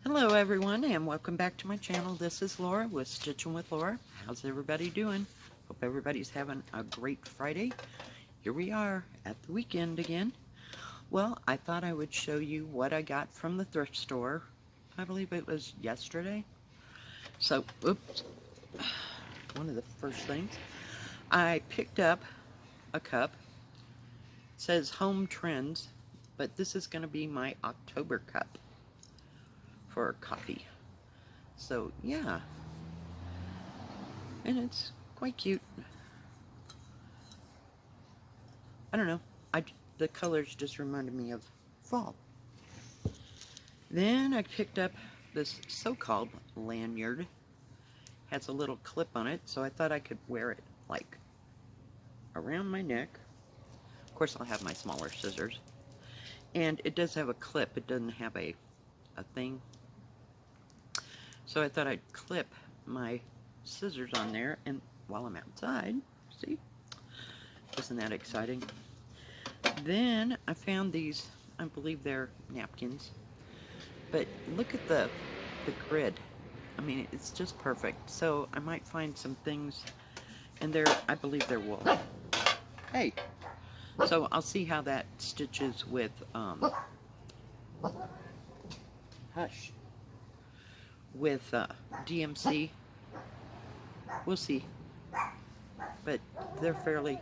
Hello everyone and welcome back to my channel. This is Laura with Stitchin with Laura. How's everybody doing? Hope everybody's having a great Friday. Here we are at the weekend again. Well, I thought I would show you what I got from the thrift store. I believe it was yesterday. So, oops, one of the first things. I picked up a cup. It says Home Trends, but this is going to be my October cup for coffee. So yeah, and it's quite cute. I don't know, the colors just reminded me of fall. Then I picked up this so-called lanyard. Has a little clip on it, so I thought I could wear it like around my neck. Of course I'll have my smaller scissors. And it does have a clip, it doesn't have a thing. So I thought I'd clip my scissors on there and while I'm outside, see? Isn't that exciting? Then I found these, I believe they're napkins, but look at the grid. I mean, it's just perfect. So I might find some things, and I believe they're wool. Hey, so I'll see how that stitches with, hush, with DMC. We'll see, but they're fairly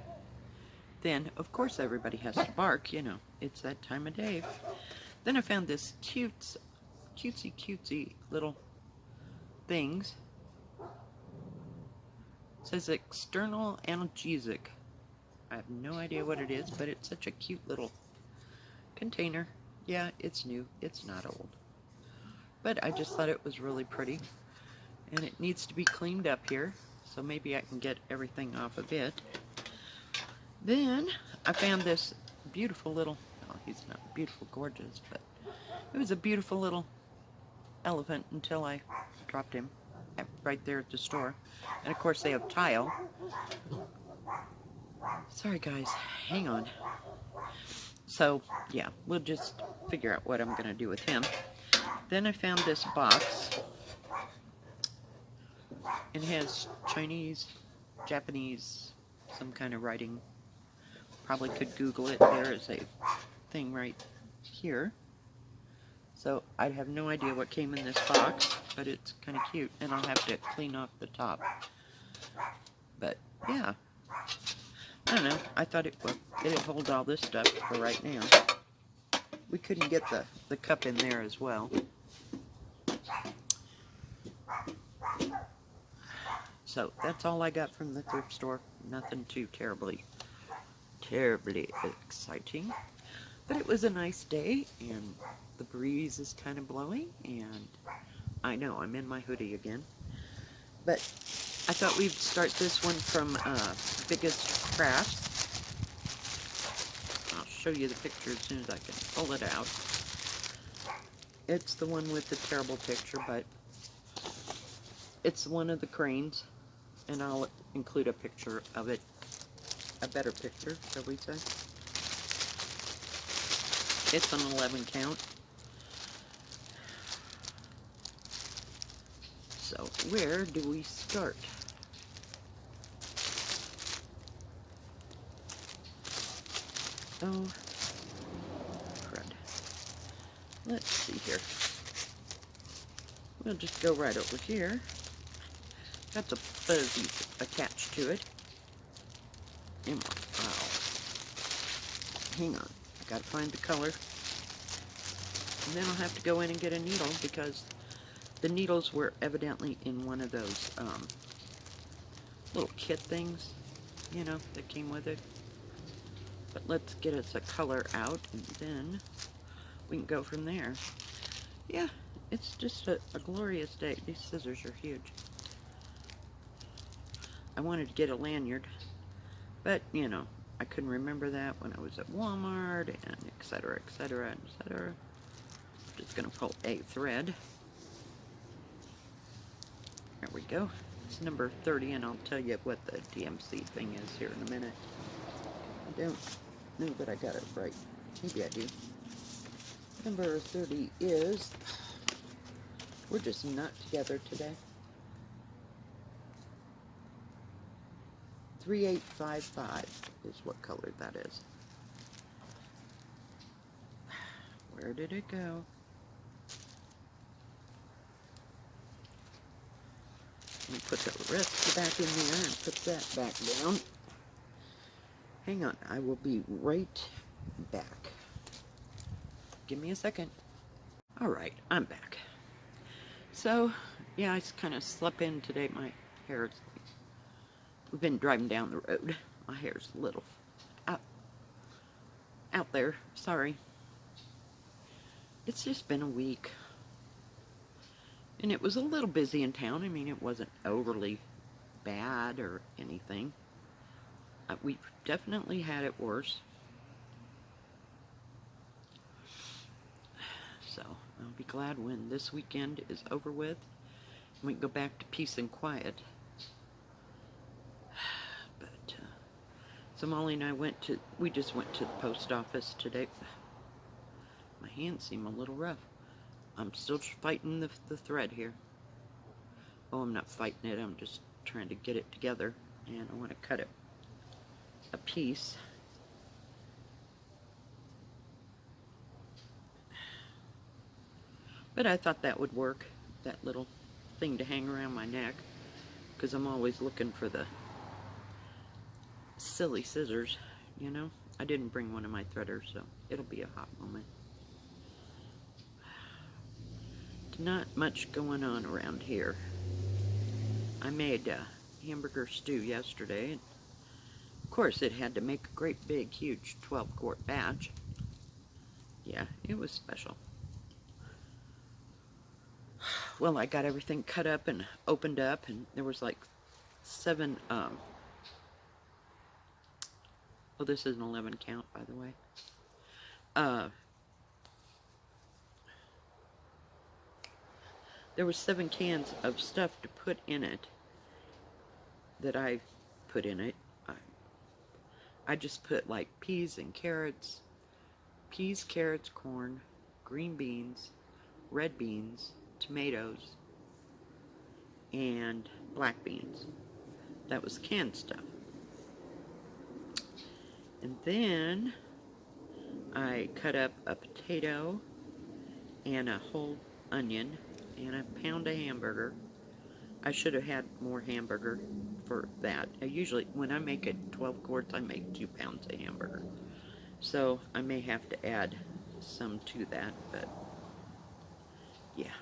thin. Of course everybody has to bark, you know, it's that time of day. Then I found this cutesy little things. It says external analgesic. I have no idea what it is, but it's such a cute little container. Yeah, it's new, it's not old, but I just thought it was really pretty, and it needs to be cleaned up here, so maybe I can get everything off of it. Then I found this beautiful little, oh, he's not beautiful, gorgeous, but it was a beautiful little elephant until I dropped him right there at the store. And of course they have tile. Sorry guys, hang on. So yeah, we'll just figure out what I'm going to do with him. Then I found this box. It has Chinese, Japanese, some kind of writing. Probably could Google it. There is a thing right here. So I have no idea what came in this box, but it's kind of cute, and I'll have to clean off the top. But yeah, I don't know. I thought it'd hold all this stuff for right now. We couldn't get the cup in there as well. So that's all I got from the thrift store. Nothing too terribly exciting. But it was a nice day, and the breeze is kind of blowing, and I know I'm in my hoodie again. But I thought we'd start this one from Biggest Crafts. I'll show you the picture as soon as I can pull it out. It's the one with the terrible picture, but it's one of the cranes, and I'll include a picture of it, a better picture, shall we say. It's an 11 count. So where do we start? Oh, crud. Let's see here. We'll just go right over here. That's a fuzzy attached to it. And wow. Hang on. I gotta find the color. And then I'll have to go in and get a needle because the needles were evidently in one of those little kit things, you know, that came with it. But let's get us a color out and then we can go from there. Yeah, it's just a glorious day. These scissors are huge. I wanted to get a lanyard, but you know, I couldn't remember that when I was at Walmart, and etc, etc, etc. Just gonna pull a thread. There we go. It's number 30, and I'll tell you what the DMC thing is here in a minute. I don't know that I got it right. Maybe I do. Number 30 is We're just not together today. 3855 is what color that is. Where did it go? Let me put the rest back in there and put that back down. Hang on, I will be right back. Give me a second. Alright, I'm back. So, yeah, I kind of slept in today. My hair is... We've been driving down the road. My hair's a little out there. Sorry. It's just been a week. And it was a little busy in town. I mean, it wasn't overly bad or anything. We've definitely had it worse. So, I'll be glad when this weekend is over with and we can go back to peace and quiet. But, so Molly and I we just went to the post office today. My hands seem a little rough. I'm still fighting the thread here. Oh, I'm not fighting it, I'm just trying to get it together. And I want to cut it a piece. But I thought that would work, that little thing to hang around my neck, because I'm always looking for the silly scissors, you know. I didn't bring one of my threaders, so it'll be a hot moment. Not much going on around here. I made Hamburger Stew yesterday, and of course it had to make a great big huge 12-quart batch. Yeah, it was special. Well, I got everything cut up and opened up, and there was like 7, oh, this is an 11 count, by the way. There was 7 cans of stuff to put in it that I put in it. I just put like peas, carrots, corn, green beans, red beans, tomatoes, and black beans. That was canned stuff. And then I cut up a potato and a whole onion and a pound of hamburger. I should have had more hamburger for that. I usually, when I make it 12 quarts, I make 2 pounds of hamburger. So I may have to add some to that, but yeah.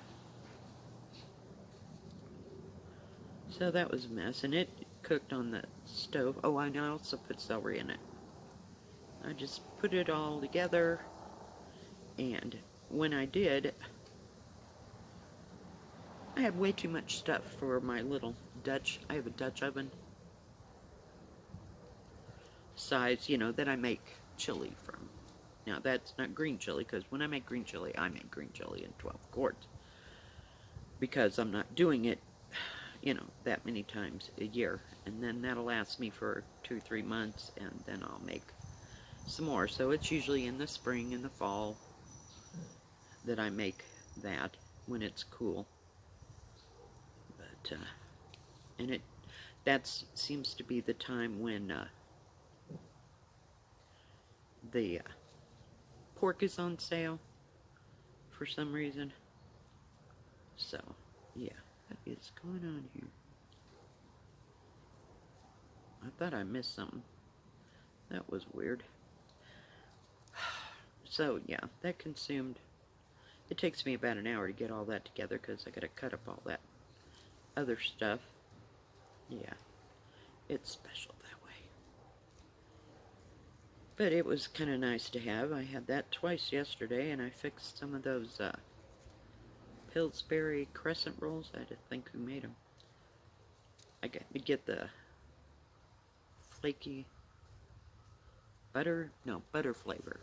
So that was a mess, and it cooked on the stove. Oh, and I also put celery in it. I just put it all together, and when I did, I had way too much stuff for my little Dutch. I have a Dutch oven size, you know, that I make chili from. Now, that's not green chili, because when I make green chili, I make green chili in 12 quarts. Because I'm not doing it, you know, that many times a year. And then that'll last me for 2-3 months, and then I'll make some more. So it's usually in the spring and the fall that I make that, when it's cool. But, and that seems to be the time when the pork is on sale for some reason. So, yeah, what is going on here? I thought I missed something. That was weird. So, yeah, that consumed... It takes me about an hour to get all that together because I got to cut up all that other stuff. Yeah, it's special that way. But it was kind of nice to have. I had that twice yesterday, and I fixed some of those Pillsbury Crescent rolls. I didn't think who made them. I got to get the flaky butter flavor.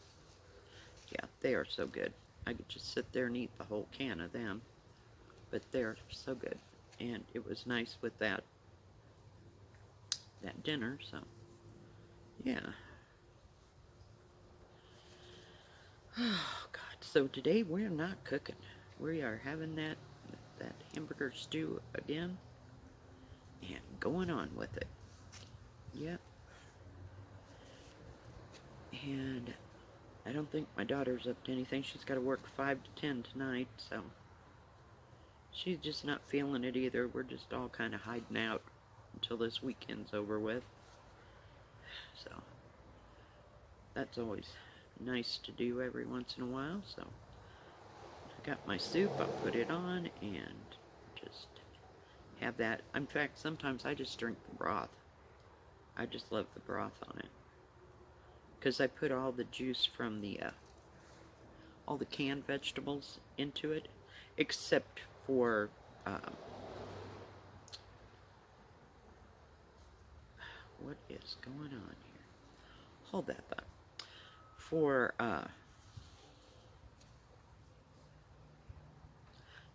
Yeah, they are so good. I could just sit there and eat the whole can of them. But they're so good. And it was nice with that dinner, so yeah. Oh God, so today we're not cooking. We are having that that Hamburger Stew again and going on with it. Yep. And I don't think my daughter's up to anything. She's got to work 5 to 10 tonight, so she's just not feeling it either. We're just all kind of hiding out until this weekend's over with. So that's always nice to do every once in a while. So I got my soup. I'll put it on and just have that. In fact, sometimes I just drink the broth. I just love the broth on it, because I put all the juice from the all the canned vegetables into it, except for what is going on here? Hold that thought. For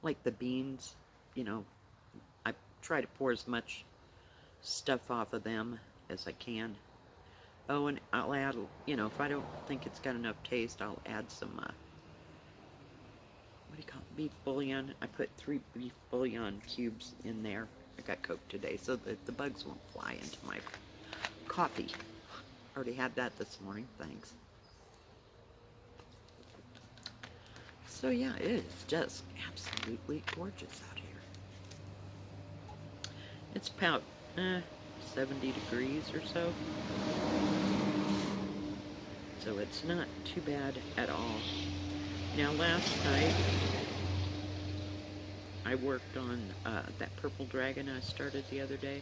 like the beans, you know, I try to pour as much stuff off of them as I can. Oh, and I'll add, you know, if I don't think it's got enough taste, I'll add some, what do you call it, beef bouillon. I put 3 beef bouillon cubes in there. I got Coke today, so that the bugs won't fly into my coffee. Already had that this morning, thanks. So yeah, it is just absolutely gorgeous out here. It's about 70 degrees or so. So it's not too bad at all. Now last night, I worked on that purple dragon I started the other day.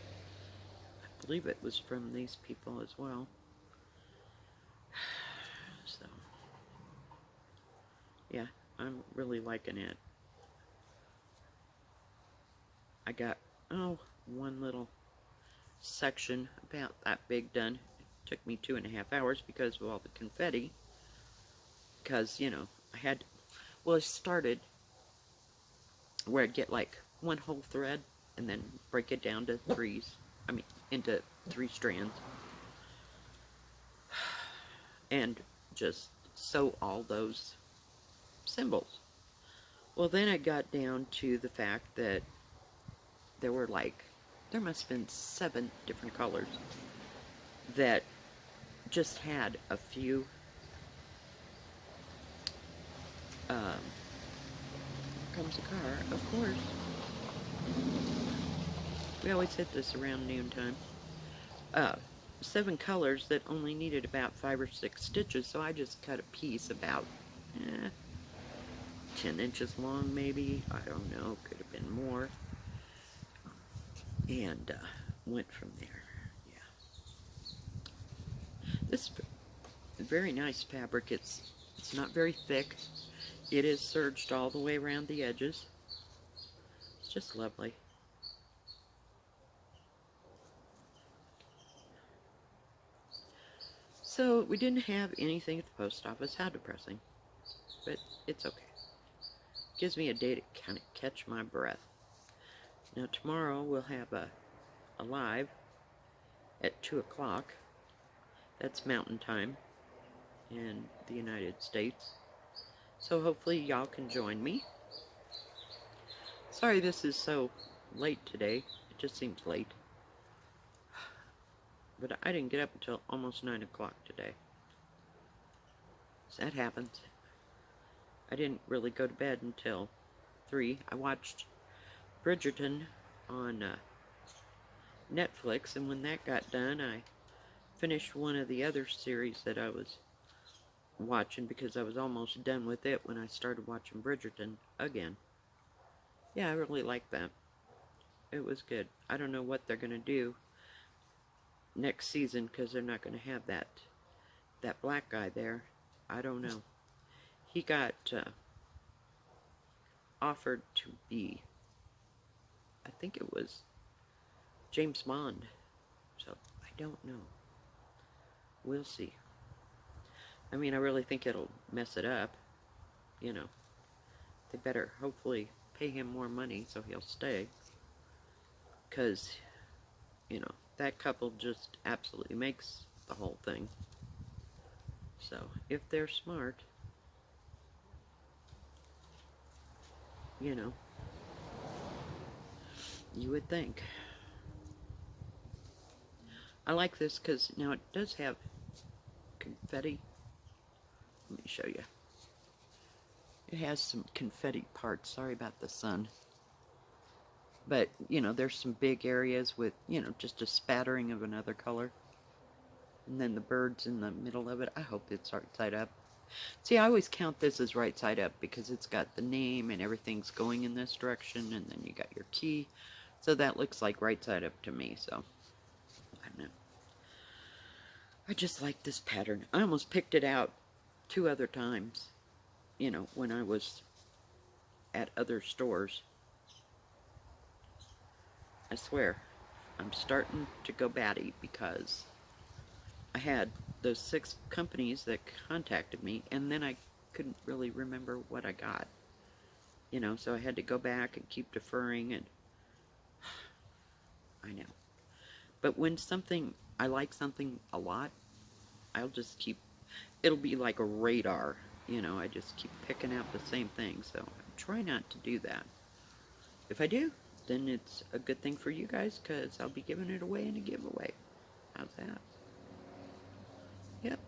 I believe it was from these people as well. So, yeah, I'm really liking it. I got, one little section about that big done. It took me 2.5 hours because of all the confetti. Because, you know, I had, well, I started where I'd get like one whole thread and then break it down to into 3 strands. And just sew all those symbols. Well, then I got down to the fact that there must have been 7 different colors that just had a few here comes a car, of course. We always hit this around noontime. 7 colors that only needed about 5 or 6 stitches, so I just cut a piece about 10 inches long, maybe. I don't know, could have been more. And went from there. Yeah. This very nice fabric. It's not very thick. It is serged all the way around the edges. It's just lovely. So we didn't have anything at the post office. How depressing. But it's okay. Gives me a day to kind of catch my breath. Now tomorrow we'll have a live at 2 o'clock. That's Mountain Time in the United States. So hopefully y'all can join me. Sorry this is so late today. It just seems late. But I didn't get up until almost 9 o'clock today. So that happens. I didn't really go to bed until 3. I watched Bridgerton on Netflix, and when that got done, I finished one of the other series that I was watching because I was almost done with it when I started watching Bridgerton again. Yeah, I really liked that. It was good. I don't know what they're going to do next season because they're not going to have that black guy there. I don't know. He got offered to be, I think it was James Bond. So I don't know. We'll see. I mean, I really think it'll mess it up. You know, they better hopefully pay him more money so he'll stay. Because, you know, that couple just absolutely makes the whole thing. So, if they're smart, you know, You would think. I like this because now it does have confetti. Let me show you. It has some confetti parts. Sorry about the sun. But, you know, there's some big areas with, you know, just a spattering of another color. And then the birds in the middle of it. I hope it's right side up. See, I always count this as right side up because it's got the name and everything's going in this direction, and then you got your key. So that looks like right side up to me, so I don't know. I just like this pattern. I almost picked it out 2 other times, you know, when I was at other stores. I swear, I'm starting to go batty because I had those 6 companies that contacted me, and then I couldn't really remember what I got. You know, so I had to go back and keep deferring, and I know. But when I like something a lot, I'll just keep, it'll be like a radar, you know, I just keep picking out the same thing, so I try not to do that. If I do, then it's a good thing for you guys, because I'll be giving it away in a giveaway. How's that? Yep.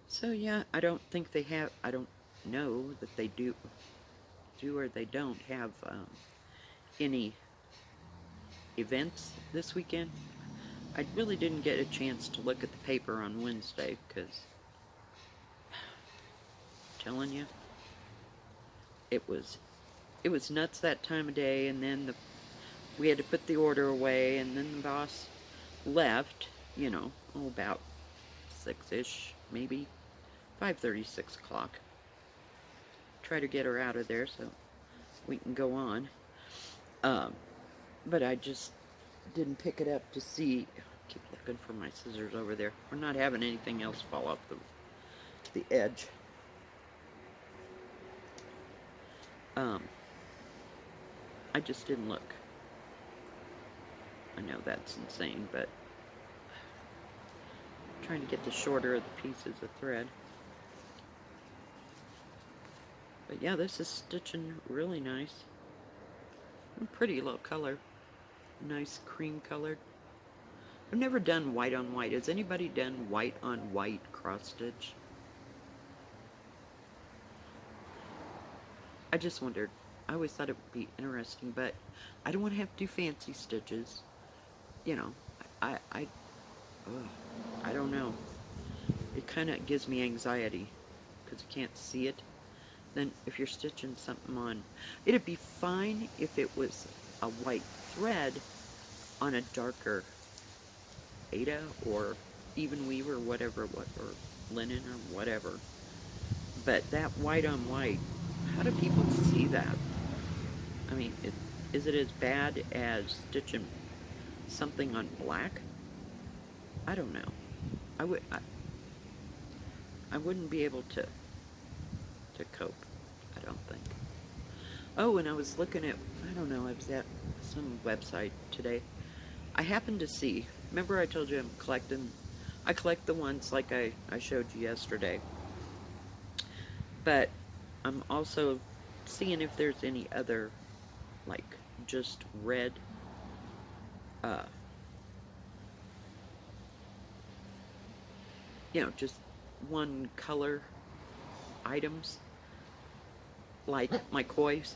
So yeah, I don't think they have, I don't know that they do or they don't have any events this weekend. I really didn't get a chance to look at the paper on Wednesday because, I'm telling you, it was nuts that time of day, and then we had to put the order away, and then the boss left, you know, about 6-ish, maybe 5:30, 6 o'clock. Try to get her out of there so we can go on. But I just didn't pick it up to see. Keep looking for my scissors over there. We're not having anything else fall off the edge. I just didn't look. I know that's insane, but I'm trying to get the shorter of the pieces of thread. But yeah, this is stitching really nice. Pretty little color. Nice cream colored. I've never done white on white. Has anybody done white on white cross stitch? I just wondered. I always thought it would be interesting, but I don't want to have to do fancy stitches. You know, I don't know. It kind of gives me anxiety because you can't see it. Then if you're stitching something on, it'd be fine if it was a white thread on a darker Ada or even weave or whatever, or linen or whatever. But that white on white, how do people see that? I mean, is it as bad as stitching something on black? I don't know. I wouldn't be able to cope, I don't think. Oh, and I was looking at, I don't know, I was at some website today. I happened to see, remember I told you I collect the ones like I showed you yesterday. But I'm also seeing if there's any other, like, just red, you know, just one color items, like my kois.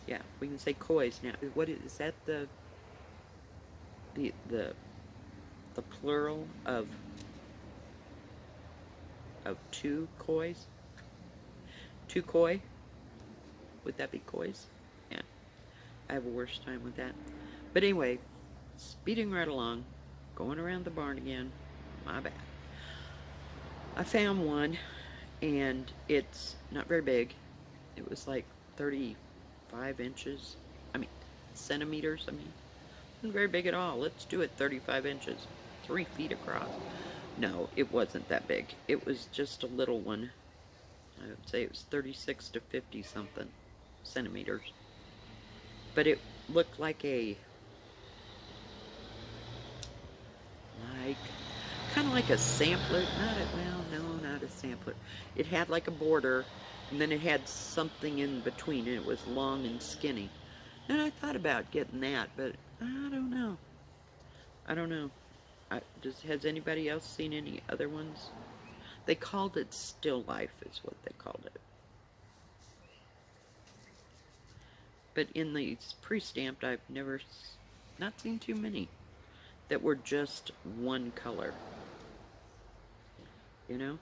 Yeah, we can say kois now. What is that? The plural of 2 kois? 2 koi? Would that be kois? Yeah, I have a worse time with that. But anyway, speeding right along, going around the barn again. My bad. I found one, and it's not very big. It was like 35 inches. I mean, centimeters. I mean, not very big at all. Let's do it 35 inches. 3 feet across. No, it wasn't that big. It was just a little one. I would say it was 36 to 50 something centimeters. But it looked like kind of like a sampler. Well, no, not a sampler. It had like a border, and then it had something in between, and it was long and skinny. And I thought about getting that, but I don't know. I don't know. Has anybody else seen any other ones? They called it Still Life, is what they called it. But in these pre-stamped, I've not seen too many that were just one color. You know?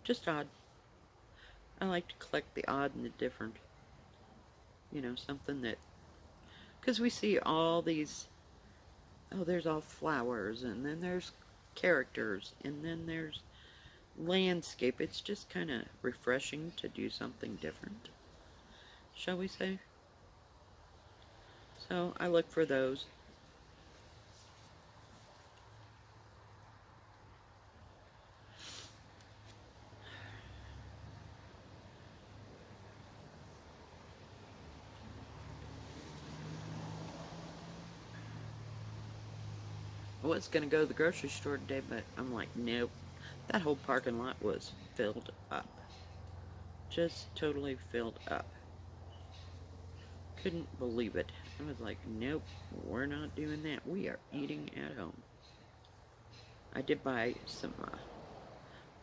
Just odd. I like to collect the odd and the different. You know, something that... Because we see all these... Oh, there's all flowers, and then there's characters, and then there's landscape. It's just kind of refreshing to do something different, shall we say? So I look for those. I was going to go to the grocery store today, but I'm like, nope. That whole parking lot was filled up. Just totally filled up. Couldn't believe it. I was like, nope, we're not doing that. We are eating at home. I did buy some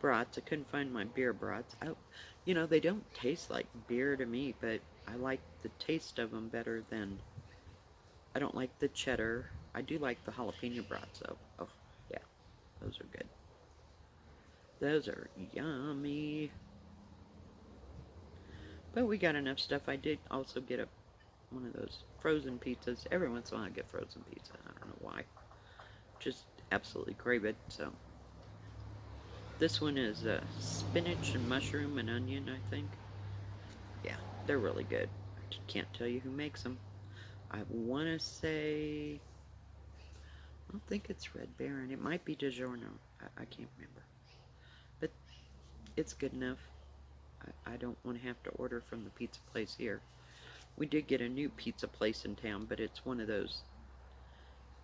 brats. I couldn't find my beer brats. You know, they don't taste like beer to me, but I like the taste of them better than... I don't like the cheddar. I do like the jalapeno brats, though. Oh, yeah, those are good. Those are yummy. But we got enough stuff. I did also get one of those frozen pizzas. Every once in a while I get frozen pizza. I don't know why. Just absolutely crave it, so... This one is spinach and mushroom and onion, I think. Yeah, they're really good. I can't tell you who makes them. I want to say... I don't think it's Red Baron. It might be DiGiorno. I can't remember. But it's good enough. I don't want to have to order from the pizza place here. We did get a new pizza place in town, but it's one of those...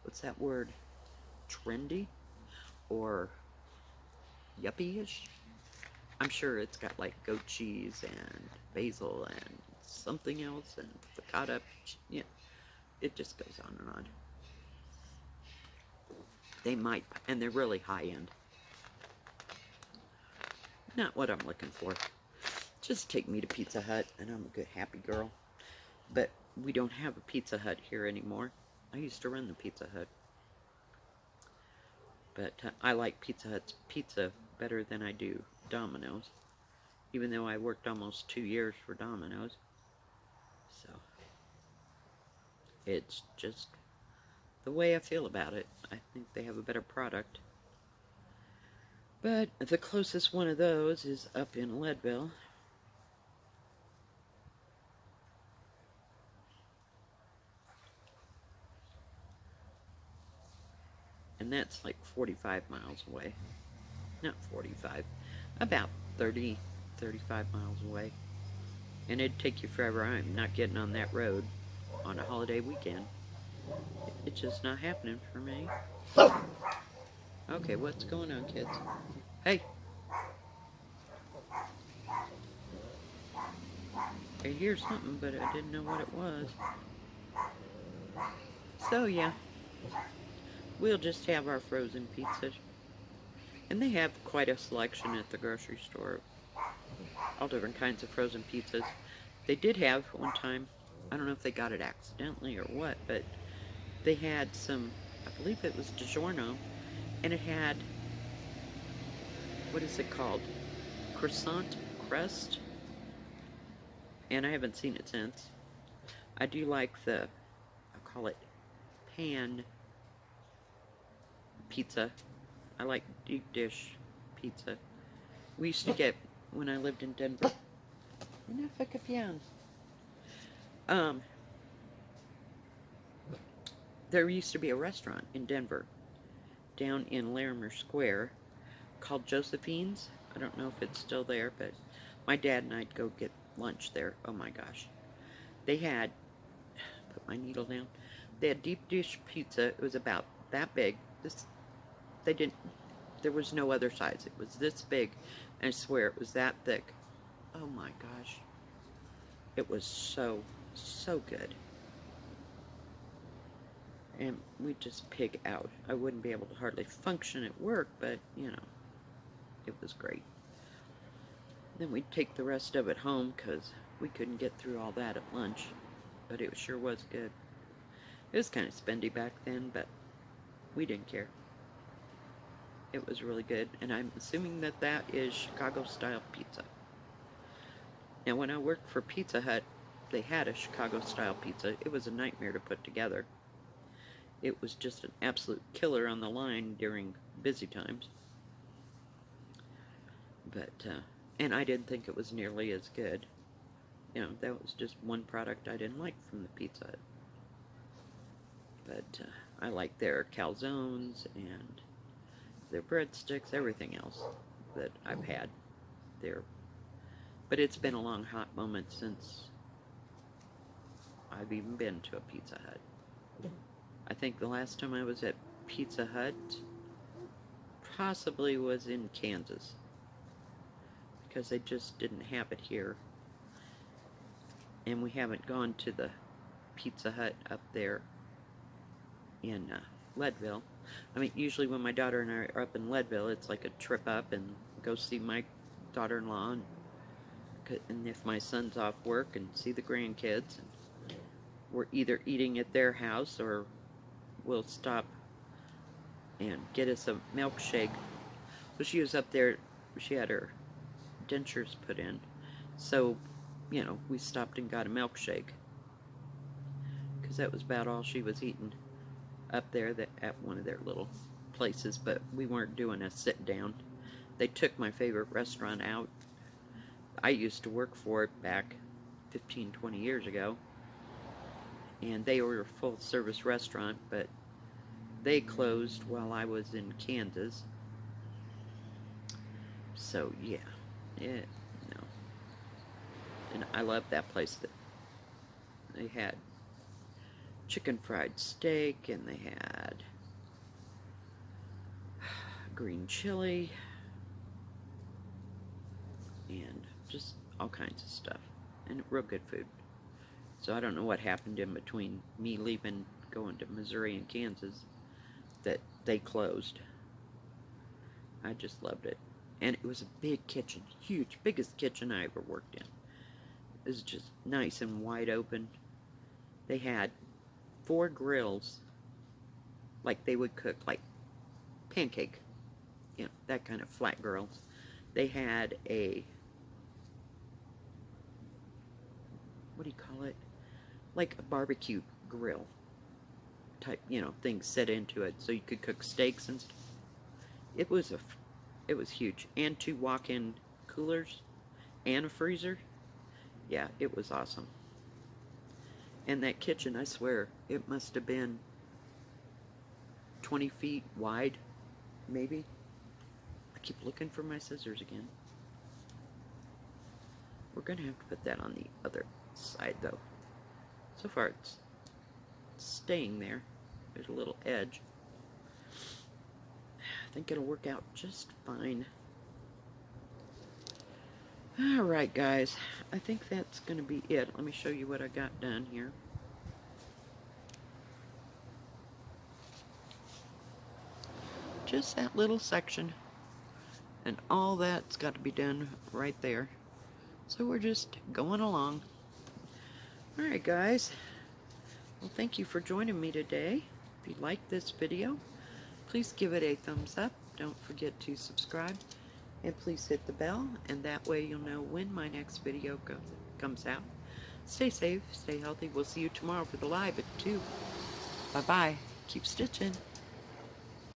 What's that word? Trendy? Or... yuppie-ish. I'm sure it's got like goat cheese and basil and something else and ricotta. Yeah, it just goes on and on. They might, and they're really high end. Not what I'm looking for. Just take me to Pizza Hut and I'm a good happy girl. But we don't have a Pizza Hut here anymore. I used to run the Pizza Hut. But I like Pizza Hut's pizza better than I do Domino's, even though I worked almost 2 years for Domino's. So it's just the way I feel about it. I think they have a better product. But the closest one of those is up in Leadville. And that's like 45 miles away. Not 45, about 30, 35 miles away. And it'd take you forever. I'm not getting on that road on a holiday weekend. It's just not happening for me. Okay, what's going on, kids? Hey! I hear something, but I didn't know what it was. So, yeah. We'll just have our frozen pizzas. And they have quite a selection at the grocery store. All different kinds of frozen pizzas. They did have, one time, I don't know if they got it accidentally or what, but they had some, I believe it was DiGiorno, and it had, what is it called? Crescent? Crest? And I haven't seen it since. I do like I'll call it pan pizza. I like deep dish pizza. We used to get, when I lived in Denver, there used to be a restaurant in Denver, down in Larimer Square, called Josephine's. I don't know if it's still there, but my dad and I'd go get lunch there. Oh my gosh. They had, put my needle down, they had deep dish pizza. It was about that big. This, they didn't, there was no other size. It was this big, and I swear it was that thick. Oh my gosh. It was so, so good. And we just pig out. I wouldn't be able to hardly function at work, but, you know, it was great. Then we'd take the rest of it home because we couldn't get through all that at lunch, but it sure was good. It was kind of spendy back then, but we didn't care. It was really good, and I'm assuming that that is Chicago-style pizza. Now, when I worked for Pizza Hut, they had a Chicago-style pizza. It was a nightmare to put together. It was just an absolute killer on the line during busy times. But, and I didn't think it was nearly as good. You know, that was just one product I didn't like from the Pizza Hut. But I like their calzones and their breadsticks, everything else that I've had there. But it's been a long, hot moment since I've even been to a Pizza Hut. I think the last time I was at Pizza Hut possibly was in Kansas, because they just didn't have it here. And we haven't gone to the Pizza Hut up there in Leadville. I mean, usually when my daughter and I are up in Leadville, it's like a trip up and go see my daughter-in-law, and if my son's off work, and see the grandkids. And we're either eating at their house, or we'll stop and get us a milkshake. So she was up there, she had her dentures put in, so, you know, we stopped and got a milkshake, because that was about all she was eating up there at one of their little places. But we weren't doing a sit down. They took my favorite restaurant out. I used to work for it back 15-20 years ago, and they were a full service restaurant, but they closed while I was in Kansas. So yeah, no. And I love that place. That they had chicken fried steak, and they had green chili, and just all kinds of stuff, and real good food. So I don't know what happened in between me leaving, going to Missouri and Kansas, that they closed. I just loved it. And it was a big kitchen, huge, biggest kitchen I ever worked in. It was just nice and wide open. They had 4 grills, like they would cook like pancake, you know, that kind of flat grills. They had a, what do you call it, like a barbecue grill type, you know, thing set into it, so you could cook steaks and stuff. It was huge, and 2 walk-in coolers and a freezer. Yeah, it was awesome. And that kitchen, I swear, it must have been 20 feet wide, maybe. I keep looking for my scissors again. We're going to have to put that on the other side, though. So far, it's staying there. There's a little edge. I think it'll work out just fine. Alright, guys. I think that's going to be it. Let me show you what I got done here. Just that little section. And all that's got to be done right there. So we're just going along. Alright, guys. Well, thank you for joining me today. If you liked this video, please give it a thumbs up. Don't forget to subscribe. And please hit the bell, and that way you'll know when my next video comes out. Stay safe, stay healthy. We'll see you tomorrow for the live at 2. Bye-bye. Keep stitching.